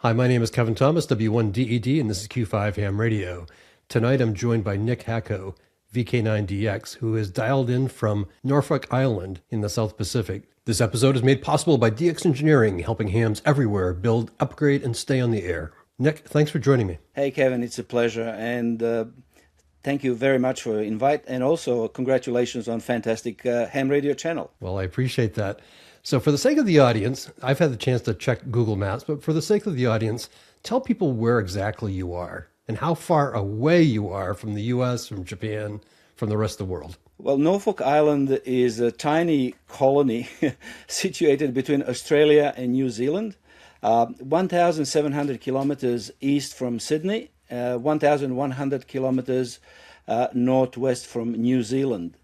Hi, my name is Kevin Thomas, W1DED, and this is Q5 Ham Radio. Tonight I'm joined by Nick Hacko VK9DX, who is dialed in from Norfolk Island in the South Pacific. This episode is made possible by DX Engineering, helping hams everywhere build, upgrade, and stay on the air. Nick, thanks for joining me. Hey, Kevin, it's a pleasure, and thank you very much for the invite, and also congratulations on fantastic ham radio channel. Well, I appreciate that. So for the sake of the audience, I've had the chance to check Google Maps, but for the sake of the audience, tell people where exactly you are and how far away you are from the US, from Japan, from the rest of the world. Well, Norfolk Island is a tiny colony situated between Australia and New Zealand, 1,700 kilometers east from Sydney, 1,100 kilometers northwest from New Zealand.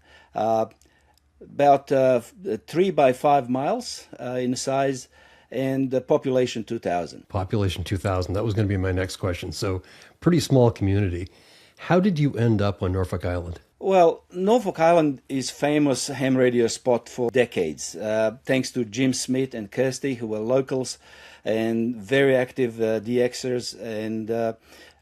About 3 by 5 miles in size, and the population 2,000. Population 2,000. That was going to be my next question. So pretty small community. How did you end up on Norfolk Island? Well, Norfolk Island is famous ham radio spot for decades, thanks to Jim Smith and Kirsty, who were locals and very active DXers. And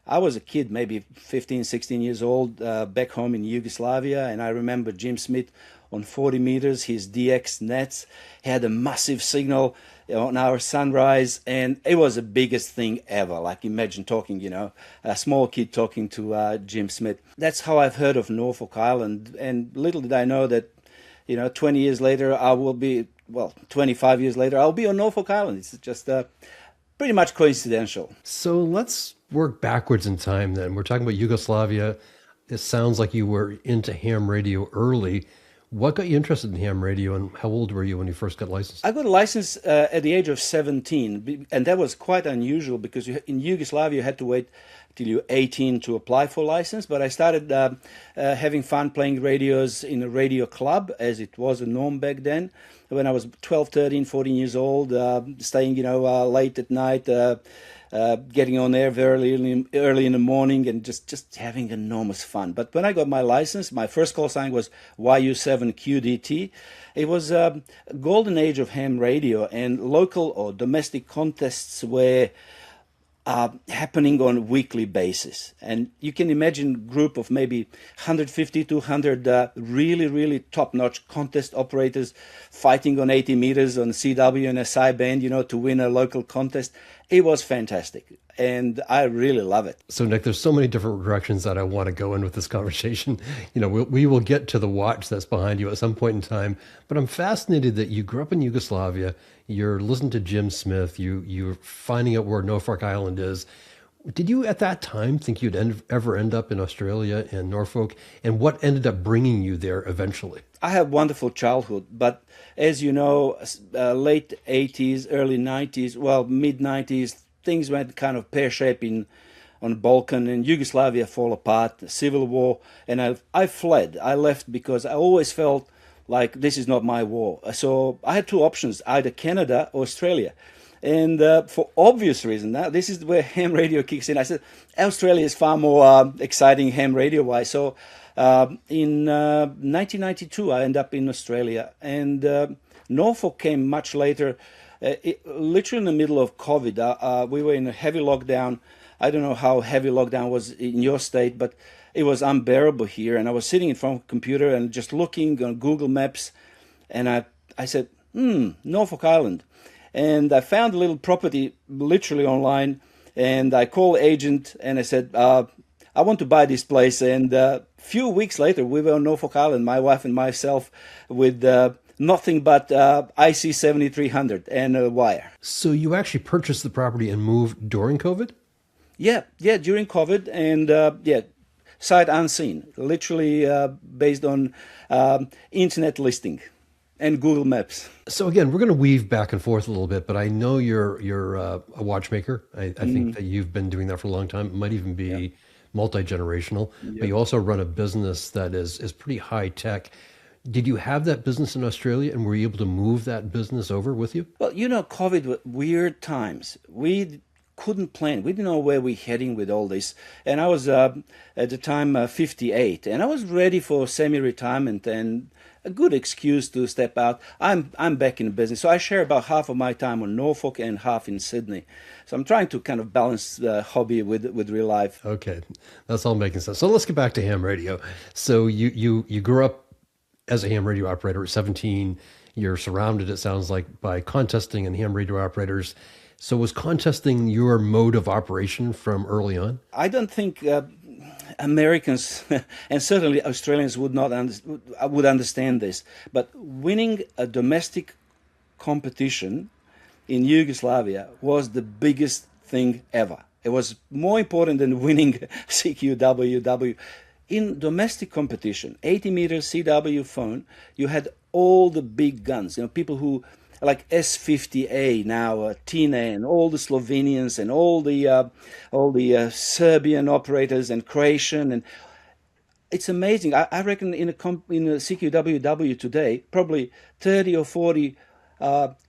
I was a kid, maybe 15, 16 years old, back home in Yugoslavia, and I remember Jim Smith on 40 meters, his DX nets. He had a massive signal on our sunrise, and it was the biggest thing ever. Like, imagine talking, a small kid talking to Jim Smith. That's how I've heard of Norfolk Island, and little did I know that, 20 years later, 25 years later, I'll be on Norfolk Island. It's just pretty much coincidental. So let's work backwards in time then. We're talking about Yugoslavia. It sounds like you were into ham radio early. What got you interested in ham radio, and how old were you when you first got licensed? I got a license at the age of 17, and that was quite unusual because in Yugoslavia you had to wait till you're 18 to apply for a license. But I started having fun playing radios in a radio club, as it was a norm back then. When I was 12, 13, 14 years old, staying late at night, getting on there very early in the morning, and just having enormous fun. But when I got my license, my first call sign was YU7QDT. It was a golden age of ham radio, and local or domestic contests were happening on a weekly basis. And you can imagine a group of maybe 150, 200 really, really top-notch contest operators fighting on 80 meters on CW and SI band, to win a local contest. It was fantastic, and I really love it. So, Nick, there's so many different directions that I want to go in with this conversation. We will get to the watch that's behind you at some point in time, but I'm fascinated that you grew up in Yugoslavia, you're listening to Jim Smith, you're finding out where Norfolk Island is. Did you at that time think you'd ever end up in Australia and Norfolk, and what ended up bringing you there eventually? I had a wonderful childhood, but as you know, late 80s, early 90s, mid 90s, things went kind of pear-shaped on Balkan, and Yugoslavia fall apart, civil war, and I fled. I left because I always felt like this is not my war. So I had two options, either Canada or Australia. And for obvious reason, now this is where ham radio kicks in. I said, Australia is far more exciting ham radio-wise. So in 1992, I ended up in Australia, and Norfolk came much later, literally in the middle of COVID. We were in a heavy lockdown. I don't know how heavy lockdown was in your state, but it was unbearable here. And I was sitting in front of a computer and just looking on Google Maps, and I said, Norfolk Island. And I found a little property literally online, and I called the agent and I said, I want to buy this place. And a few weeks later, we were on Norfolk Island, my wife and myself, with nothing but IC 7300 and a wire. So you actually purchased the property and moved during COVID? Yeah, during COVID, and sight unseen, literally based on internet listing and Google Maps. So again, we're going to weave back and forth a little bit, but I know you're a watchmaker. I think that you've been doing that for a long time. It might even be multi-generational, but you also run a business that is pretty high tech. Did you have that business in Australia, and were you able to move that business over with you? Well, COVID were weird times. We couldn't plan. We didn't know where we're heading with all this. And I was at the time 58, and I was ready for semi-retirement and a good excuse to step out. I'm back in business, so I share about half of my time on Norfolk and half in Sydney. So I'm trying to kind of balance the hobby with real life. Okay, that's all making sense. So let's get back to ham radio. So you grew up as a ham radio operator at 17. You're surrounded, it sounds like, by contesting and ham radio operators. So was contesting your mode of operation from early on? I don't think Americans and certainly Australians would understand this, but winning a domestic competition in Yugoslavia was the biggest thing ever. It was more important than winning CQWW. In domestic competition, 80 meter CW phone, you had all the big guns. You know, people who like S50A now, Tina, and all the Slovenians and all the Serbian operators and Croatian, and it's amazing. I reckon in a CQWW today, probably 30 or 40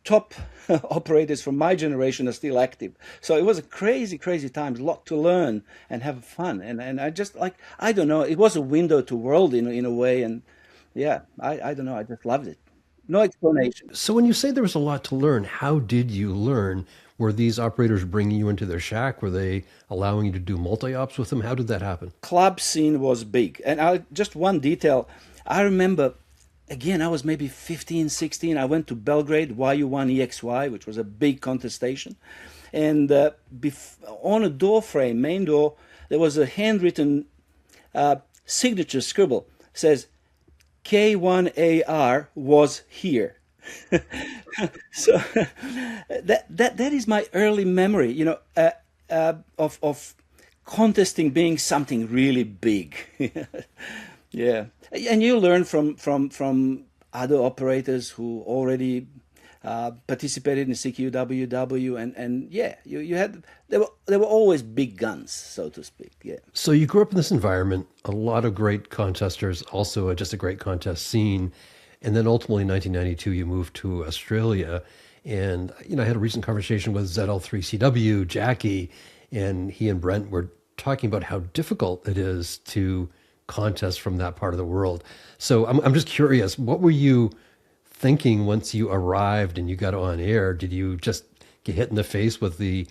top operators from my generation are still active. So it was a crazy, crazy time, a lot to learn and have fun. And I just like, I don't know, it was a window to world in a way. And yeah, I don't know, I just loved it. No explanation. So when you say there was a lot to learn, how did you learn? Were these operators bringing you into their shack? Were they allowing you to do multi-ops with them? How did that happen? Club scene was big. And just one detail, I remember, again, I was maybe 15, 16. I went to Belgrade, YU1EXY, which was a big contestation. And on a door frame, main door, there was a handwritten signature scribble. It says, K1AR was here. So that is my early memory, you know, of contesting being something really big. Yeah, and you learn from other operators who already participated in CQWW, and yeah, you had there were always big guns, so to speak. Yeah. So you grew up in this environment, a lot of great contesters, also just a great contest scene, and then ultimately in 1992 you moved to Australia, and you know I had a recent conversation with ZL3CW Jackie, and he and Brent were talking about how difficult it is to contest from that part of the world. So I'm just curious, what were you thinking once you arrived and you got on air? Did you just get hit in the face with the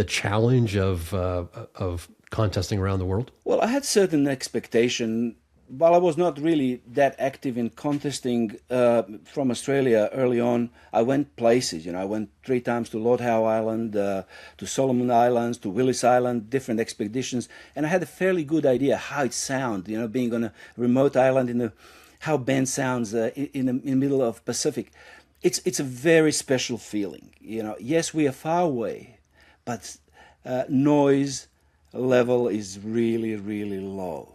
challenge of contesting around the world? Well, I had certain expectation. While I was not really that active in contesting from Australia early on, I went places. You know, I went 3 times to Lord Howe Island, to Solomon Islands, to Willis Island, different expeditions, and I had a fairly good idea how it sounds. You know, being on a remote island how band sounds in the middle of Pacific. It's a very special feeling. You know, yes, we are far away, but noise level is really, really low.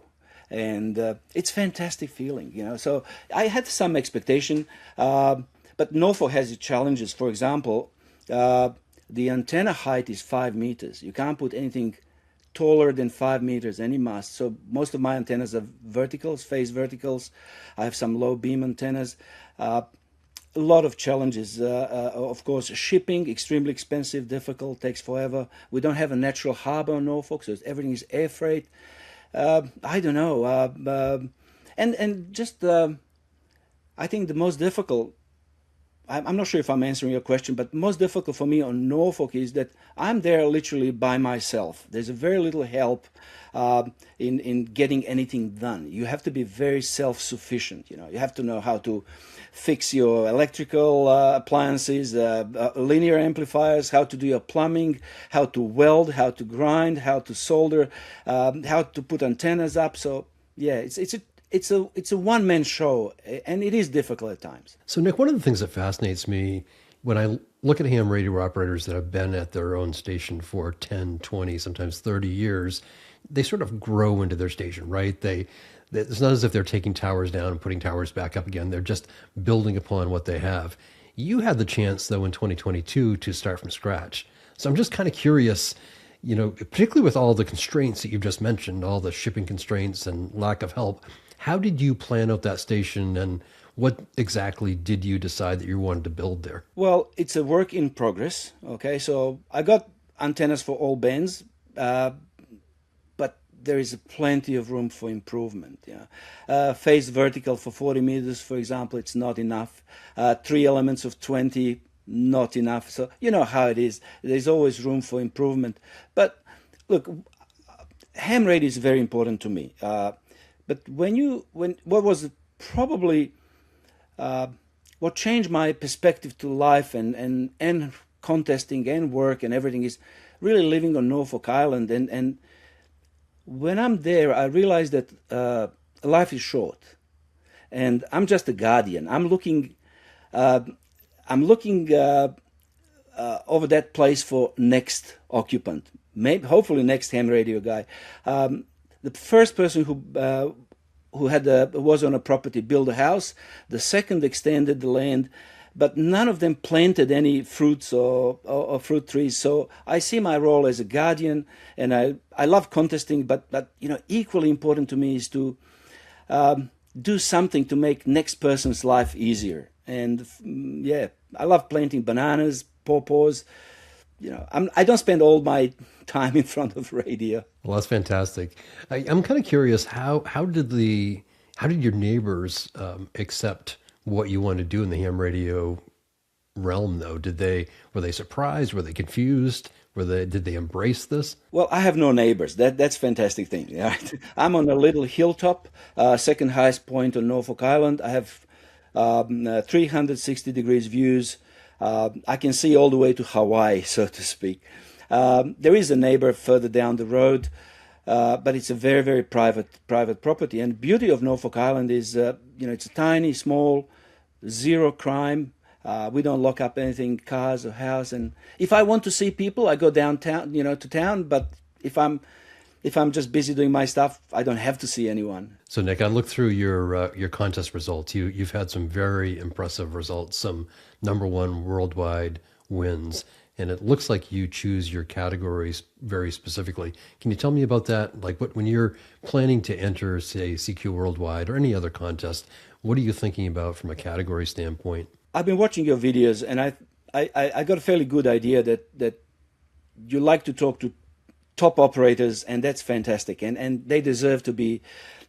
And it's fantastic feeling, you know. So I had some expectation, but Norfolk has its challenges. For example, the antenna height is 5 meters. You can't put anything taller than 5 meters, any mast. So most of my antennas are verticals, phase verticals. I have some low beam antennas. A lot of challenges. Of course, shipping, extremely expensive, difficult, takes forever. We don't have a natural harbor on Norfolk, so everything is air freight. I don't know. And just, I think the most difficult, I'm not sure if I'm answering your question, but most difficult for me on Norfolk is that I'm there literally by myself. There's very little help in getting anything done. You have to be very self-sufficient. You know, you have to know how to fix your electrical appliances, linear amplifiers, how to do your plumbing, how to weld, how to grind, how to solder, how to put antennas up. So yeah, it's a one-man show, and it is difficult at times. So Nick, one of the things that fascinates me when I look at ham radio operators that have been at their own station for 10, 20, sometimes 30 years, they sort of grow into their station, right? It's not as if they're taking towers down and putting towers back up again. They're just building upon what they have. You had the chance, though, in 2022 to start from scratch. So I'm just kind of curious, you know, particularly with all the constraints that you've just mentioned, all the shipping constraints and lack of help, how did you plan out that station, and what exactly did you decide that you wanted to build there? Well, it's a work in progress. Okay, so I got antennas for all bands, but there is plenty of room for improvement. Phase vertical for 40 meters, for example, it's not enough. 3 elements of 20, not enough. So you know how it is. There's always room for improvement. But look, ham radio is very important to me. But what was probably what changed my perspective to life and contesting and work and everything is really living on Norfolk Island. And when I'm there, I realize that life is short, and I'm just a guardian. I'm looking over that place for next occupant, maybe hopefully next ham radio guy. The first person who was on a property built a house. The second extended the land, but none of them planted any fruits or fruit trees. So I see my role as a guardian, and I love contesting, but equally important to me is to do something to make next person's life easier. And yeah, I love planting bananas, pawpaws. I don't spend all my time in front of radio. Well, that's fantastic. I'm kind of curious, how did your neighbors accept what you wanted to do in the ham radio realm, though? Were they surprised? Were they confused? Did they embrace this? Well, I have no neighbors. That's a fantastic thing. Right? I'm on a little hilltop, second highest point on Norfolk Island. I have 360 degrees views. I can see all the way to Hawaii, so to speak. There is a neighbor further down the road, but it's a very, very private property. And the beauty of Norfolk Island is, it's a tiny, small, zero crime. We don't lock up anything, cars or house. And if I want to see people, I go downtown, to town. But if I'm just busy doing my stuff, I don't have to see anyone. So Nick, I looked through your contest results. You've had some very impressive results, some #1 worldwide wins, and it looks like you choose your categories very specifically. Can you tell me about that? Like, when you're planning to enter, say, CQ Worldwide or any other contest, what are you thinking about from a category standpoint? I've been watching your videos, and I got a fairly good idea that you like to talk to top operators, and that's fantastic, and they deserve to be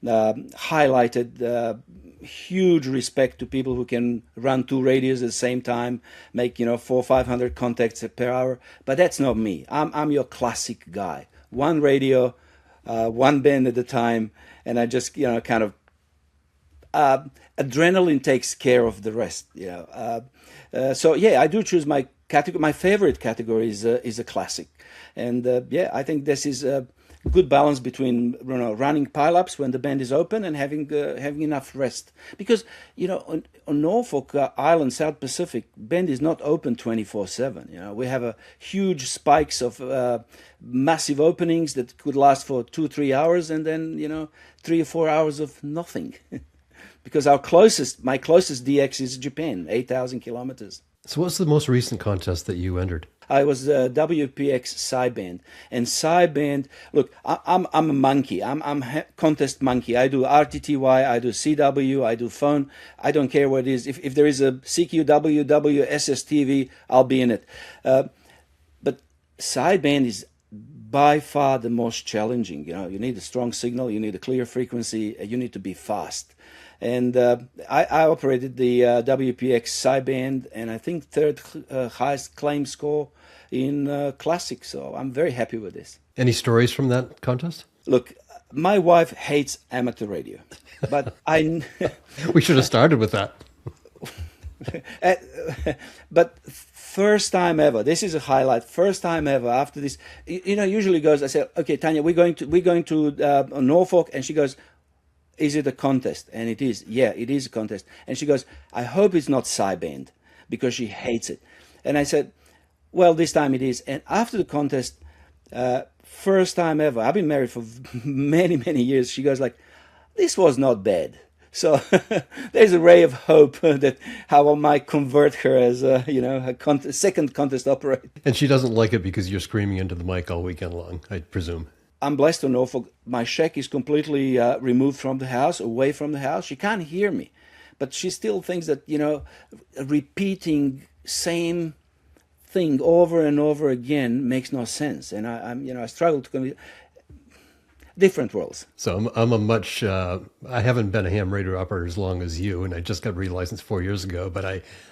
highlighted. Huge respect to people who can run 2 radios at the same time, make 400 or 500 contacts per hour. But that's not me. I'm your classic guy. 1 radio, 1 band at a time, and I just kind of adrenaline takes care of the rest. So yeah, I do choose my category. My favorite category is a classic. And yeah, I think this is a good balance between running pile-ups when the band is open and having enough rest. Because on Norfolk Island, South Pacific, band is not open 24/7. We have a huge spikes of massive openings that could last for 2-3 hours, and then 3 or 4 hours of nothing. Because my closest DX is Japan, 8,000 kilometers. So what's the most recent contest that you entered? I was WPX sideband, and sideband. Look, I'm a monkey. I'm contest monkey. I do RTTY, I do CW, I do phone. I don't care what it is. If there is a CQWW SSTV, I'll be in it. But sideband is by far the most challenging. You need a strong signal, you need a clear frequency, you need to be fast. And I operated the WPX sideband, and I think 3rd highest claim score in classic. So I'm very happy with this. Any stories from that contest? Look, my wife hates amateur radio, but We should have started with that. But first time ever, this is a highlight. First time ever after this, usually goes. I said, okay, Tanya, we're going to Norfolk, and she goes, is it a contest? And it is. Yeah, it is a contest. And she goes, I hope it's not sideband, because she hates it. And I said, well, this time it is. And after the contest, first time ever, I've been married for many, many years. She goes like, this was not bad. So there's a ray of hope that how I might convert her as a second contest operator. And she doesn't like it because you're screaming into the mic all weekend long, I presume. I'm blessed on Norfolk. My shack is completely removed from the house, away from the house. She can't hear me, but she still thinks that repeating same thing over and over again makes no sense. And I struggle to different worlds. So I'm a much, I haven't been a ham radio operator as long as you, and I just got relicensed 4 years ago, but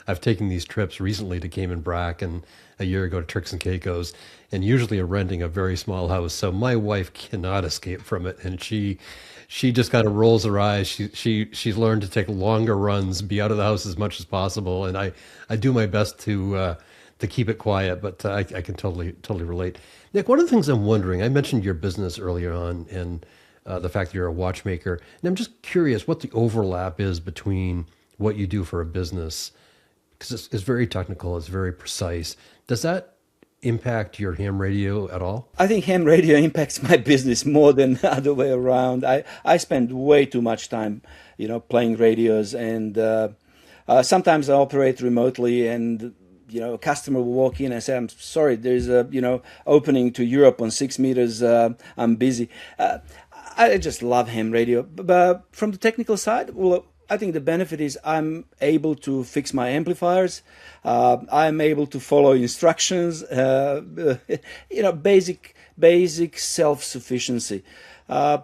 I've taken these trips recently to Cayman Brac and a year ago to Turks and Caicos, and usually are renting a very small house. So my wife cannot escape from it, and she just kind of rolls her eyes. She's learned to take longer runs, be out of the house as much as possible, and I do my best to keep it quiet, but I can totally relate. Nick, one of the things I'm wondering, I mentioned your business earlier on and the fact that you're a watchmaker, and I'm just curious what the overlap is between what you do for a business, because it's very technical, it's very precise. Does that impact your ham radio at all? I think ham radio impacts my business more than the other way around. I spend way too much time, playing radios, and sometimes I operate remotely, and a customer will walk in and say, "I'm sorry, there's a opening to Europe on 6 meters. I'm busy." I just love ham radio. But from the technical side, well, I think the benefit is I'm able to fix my amplifiers. I'm able to follow instructions. Basic self-sufficiency. I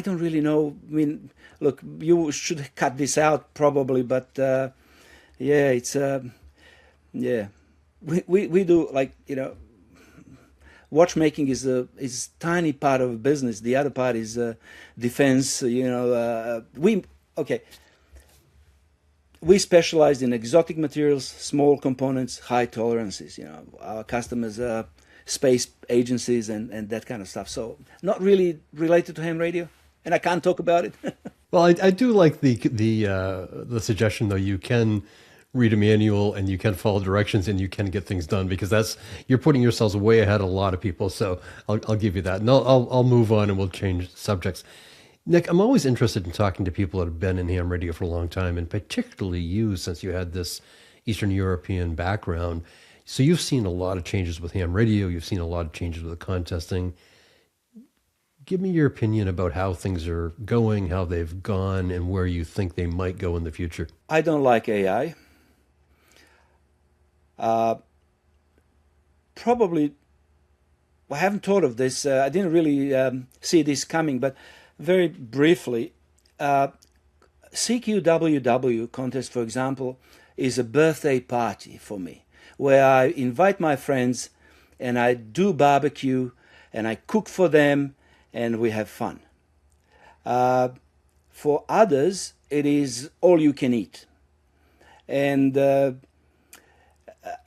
don't really know. I mean, look, you should cut this out probably, but yeah, it's yeah. We do, like, watchmaking is a tiny part of business. The other part is defense. We specialize in exotic materials, small components, high tolerances. Our customers are space agencies and that kind of stuff. So not really related to ham radio, and I can't talk about it. Well, I do like the suggestion, though. You can read a manual and you can follow directions and you can get things done, because you're putting yourselves way ahead of a lot of people. So I'll give you that, and I'll move on and we'll change subjects. Nick, I'm always interested in talking to people that have been in ham radio for a long time, and particularly you, since you had this Eastern European background. So you've seen a lot of changes with ham radio. You've seen a lot of changes with the contesting. Give me your opinion about how things are going, how they've gone, and where you think they might go in the future. I don't like AI. Probably, I haven't thought of this. I didn't really see this coming, but very briefly, CQWW contest, for example, is a birthday party for me, where I invite my friends and I do barbecue and I cook for them and we have fun. For others, it is all you can eat. And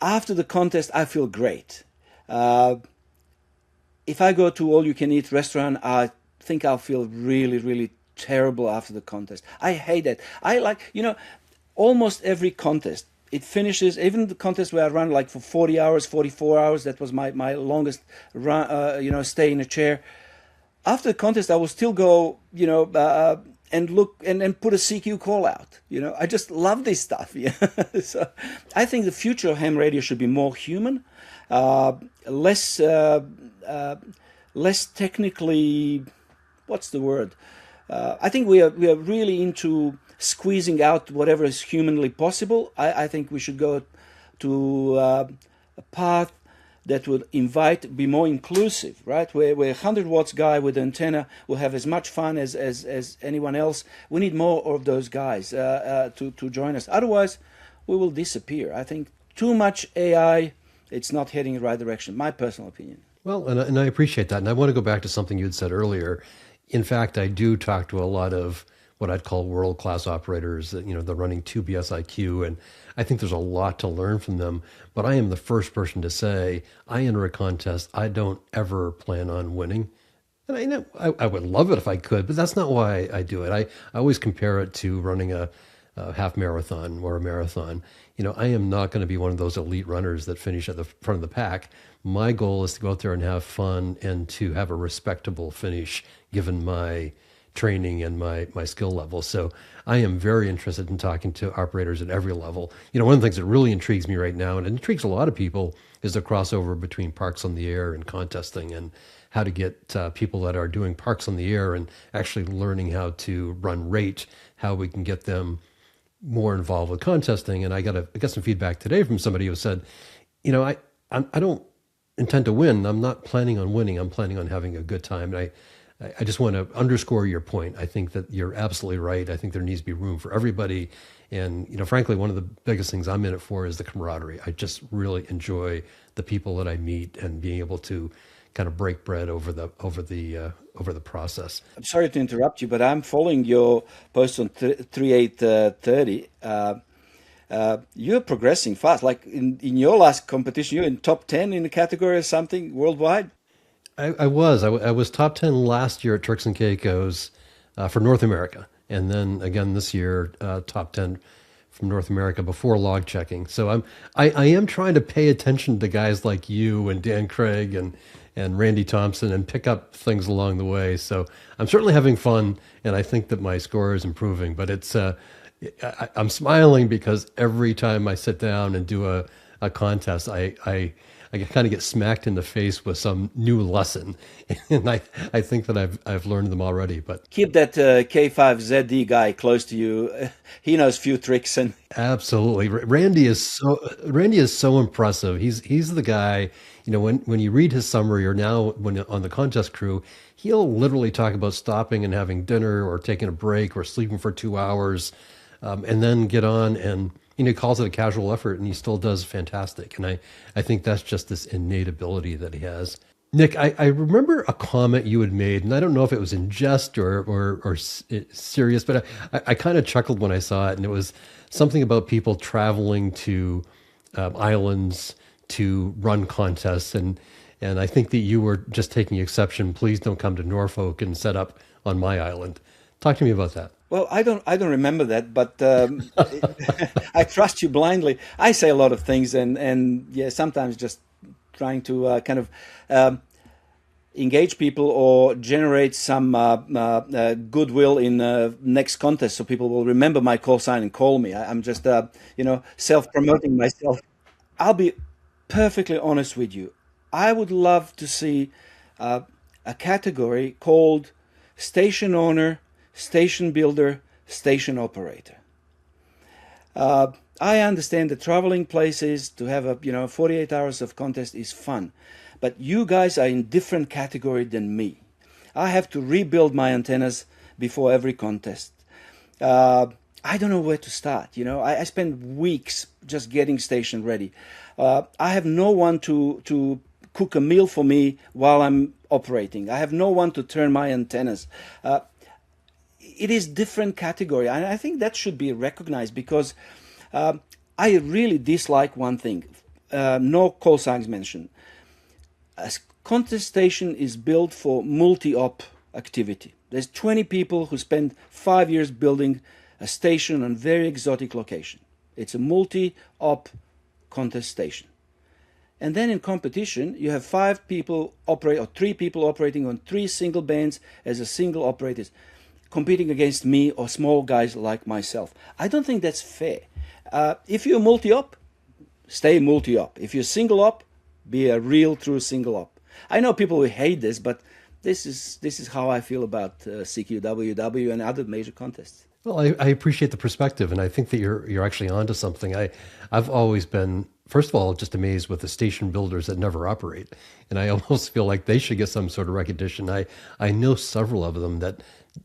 after the contest, I feel great. If I go to all you can eat restaurant, I think I'll feel really, really terrible after the contest. I hate that. I like, almost every contest, it finishes, even the contest where I run like for 40 hours, 44 hours, that was my longest run, stay in a chair. After the contest, I will still go, and look and put a CQ call out. I just love this stuff. Yeah. So I think the future of ham radio should be more human, less technically. What's the word? I think we are really into squeezing out whatever is humanly possible. I think we should go to a path that would be more inclusive, right? Where 100 watts guy with an antenna will have as much fun as anyone else. We need more of those guys to join us. Otherwise, we will disappear. I think too much AI, it's not heading in the right direction, my personal opinion. Well, and I appreciate that. And I want to go back to something you had said earlier. In fact, I do talk to a lot of what I'd call world-class operators that, they're running 2 BSIQ, and I think there's a lot to learn from them. But I am the first person to say, I enter a contest, I don't ever plan on winning. And I would love it if I could, but that's not why I do it. I always compare it to running a half marathon or a marathon. I am not going to be one of those elite runners that finish at the front of the pack. My goal is to go out there and have fun and to have a respectable finish, given my training and my skill level. So I am very interested in talking to operators at every level. One of the things that really intrigues me right now, and it intrigues a lot of people, is the crossover between parks on the air and contesting, and how to get people that are doing parks on the air and actually learning how to run rate, how we can get them more involved with contesting. And I got some feedback today from somebody who said, you know, I don't intend to win. I'm not planning on winning. I'm planning on having a good time. And I just want to underscore your point. I think that you're absolutely right. I think there needs to be room for everybody. And, you know, frankly, one of the biggest things I'm in it for is the camaraderie. I just really enjoy the people that I meet and being able to kind of break bread over the process. I'm sorry to interrupt you, but I'm following your post on 3830. You're progressing fast. Like in your last competition, you're in top 10 in the category or something worldwide. I was. I was top 10 last year at Turks and Caicos for North America. And then again this year, top 10 from North America before log checking. So I am trying to pay attention to guys like you and Dan Craig and Randy Thompson and pick up things along the way. So I'm certainly having fun, and I think that my score is improving. But I'm smiling because every time I sit down and do a contest, I kind of get smacked in the face with some new lesson, and I think that I've learned them already. But keep that K5ZD guy close to you. He knows few tricks, and absolutely, Randy is so impressive. He's the guy. You know, when you read his summary, or now when on the contest crew, he'll literally talk about stopping and having dinner, or taking a break, or sleeping for 2 hours, and then get on and. You know, he calls it a casual effort, and he still does fantastic. And I think that's just this innate ability that he has. Nick, I remember a comment you had made, and I don't know if it was in jest or serious, but I kind of chuckled when I saw it, and it was something about people traveling to islands to run contests, and I think that you were just taking exception. Please don't come to Norfolk and set up on my island. Talk to me about that. well, I don't remember that, but I trust you blindly. I say a lot of things, and yeah, sometimes just trying to kind of engage people or generate some goodwill in next contest, so people will remember my call sign and call me. I'm just self-promoting myself. I'll be perfectly honest with you. I would love to see a category called station owner, station builder, station operator. I understand that traveling places to have 48 hours of contest is fun, but you guys are in different category than me. I have to rebuild my antennas before every contest. I don't know where to start. I spend weeks just getting station ready. I have no one to cook a meal for me while I'm operating. I have no one to turn my antennas. It is different category, and I think that should be recognized, because I really dislike one thing. No call signs mentioned. A contest station is built for multi-op activity. There's 20 people who spend 5 years building a station on very exotic location. It's a multi-op contest station. And then in competition, you have 5 people operate, or 3 people operating on 3 single bands as a single operators, competing against me or small guys like myself. I don't think that's fair. If you're multi-op, stay multi-op. If you're single-op, be a real true single-op. I know people will hate this, but this is how I feel about CQWW and other major contests. Well, I appreciate the perspective, and I think that you're actually onto something. I've always been, first of all, just amazed with the station builders that never operate, and I almost feel like they should get some sort of recognition. I know several of them that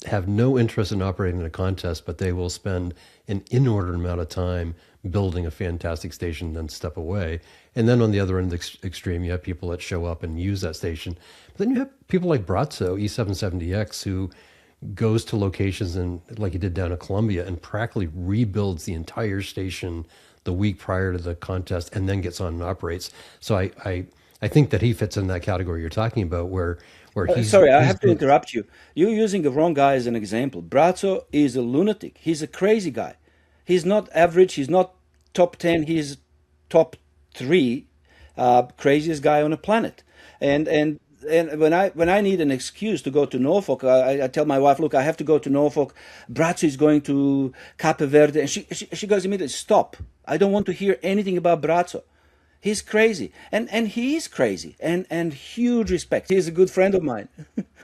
have no interest in operating in a contest, but they will spend an inordinate amount of time building a fantastic station, then step away. And then on the other end of the extreme, you have people that show up and use that station. But then you have people like Bratzo, E770X, who goes to locations and, like he did down in Colombia, and practically rebuilds the entire station the week prior to the contest, and then gets on and operates. So I think that he fits in that category you're talking about, where he's... Sorry, I have to interrupt you. You're using the wrong guy as an example. Bratzo is a lunatic. He's a crazy guy. He's not average. He's not top 10. He's top 3 craziest guy on the planet. And when I need an excuse to go to Norfolk, I tell my wife, look, I have to go to Norfolk. Bratzo is going to Cape Verde. And she goes immediately, stop. I don't want to hear anything about Bratzo. He's crazy. And he is crazy. And huge respect. He's a good friend of mine.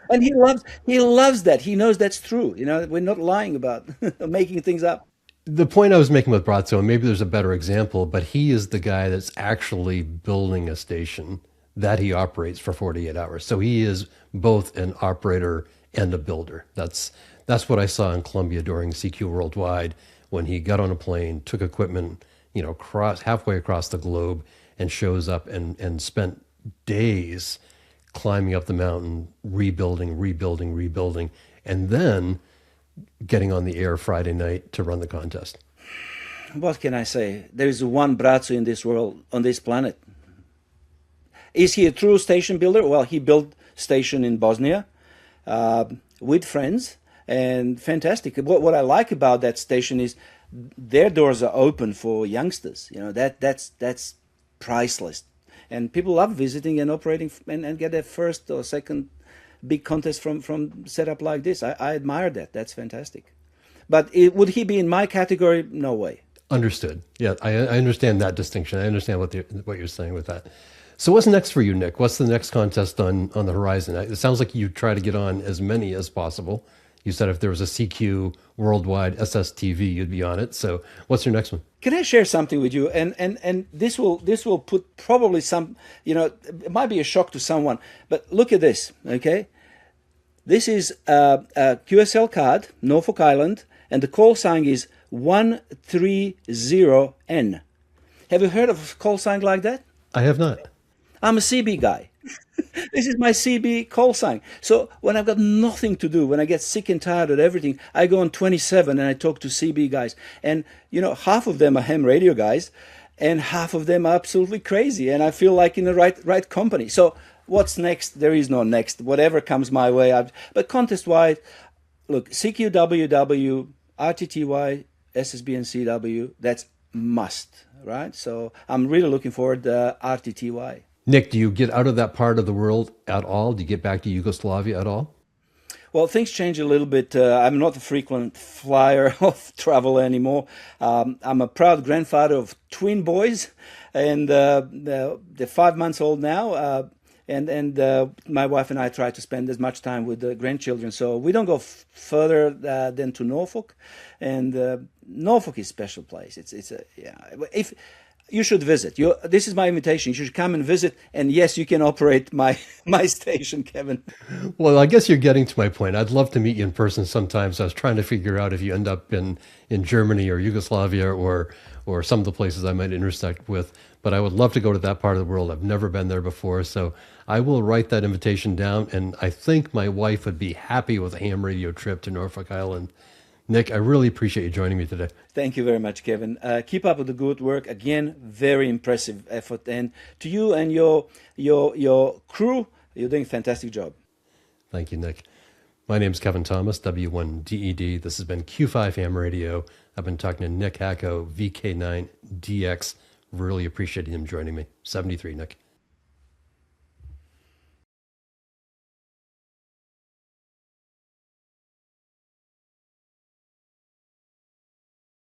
And he loves that. He knows that's true. We're not lying about making things up. The point I was making with Brazzo, and maybe there's a better example, but he is the guy that's actually building a station that he operates for 48 hours. So he is both an operator and a builder. That's what I saw in Colombia during CQ Worldwide when he got on a plane, took equipment, halfway across the globe, and shows up and spent days climbing up the mountain, rebuilding, and then getting on the air Friday night to run the contest. What can I say? There is one Brazzo in this world, on this planet. Is he a true station builder? Well, he built station in Bosnia with friends, and fantastic. What I like about that station is their doors are open for youngsters. That's priceless, and people love visiting and operating and get their first or second big contest from setup like this. I admire that. That's fantastic. But would he be in my category? No way. Understood. Yeah, I understand that distinction. I understand what you're saying with that. So what's next for you, Nick? What's the next contest on the horizon? It sounds like you try to get on as many as possible. You said if there was a CQ Worldwide SSTV, you'd be on it. So what's your next one? Can I share something with you? And this will put probably some, it might be a shock to someone, but look at this, okay? This is a QSL card, Norfolk Island, and the call sign is 130N. Have you heard of a call sign like that? I have not. I'm a CB guy. This is my CB call sign. So when I've got nothing to do, when I get sick and tired of everything, I go on 27 and I talk to CB guys. And, half of them are ham radio guys and half of them are absolutely crazy. And I feel like in the right company. So what's next? There is no next. Whatever comes my way. But contest-wide, look, CQWW, RTTY, SSB and CW, that's must, right? So I'm really looking forward to RTTY. Nick, do you get out of that part of the world at all? Do you get back to Yugoslavia at all? Well, things change a little bit. I'm not a frequent flyer of travel anymore. I'm a proud grandfather of twin boys, and they're 5 months old now. And my wife and I try to spend as much time with the grandchildren. So we don't go further than to Norfolk. And Norfolk is a special place. If you should visit. This is my invitation. You should come and visit. And yes, you can operate my station, Kevin. Well, I guess you're getting to my point. I'd love to meet you in person sometimes. I was trying to figure out if you end up in Germany or Yugoslavia or some of the places I might intersect with. But I would love to go to that part of the world. I've never been there before. So I will write that invitation down. And I think my wife would be happy with a ham radio trip to Norfolk Island. Nick, I really appreciate you joining me today. Thank you very much, Kevin. Keep up with the good work. Again, very impressive effort. And to you and your crew, you're doing a fantastic job. Thank you, Nick. My name is Kevin Thomas, W1DED. This has been Q5 Ham Radio. I've been talking to Nick Hacko VK9DX. Really appreciate him joining me. 73, Nick.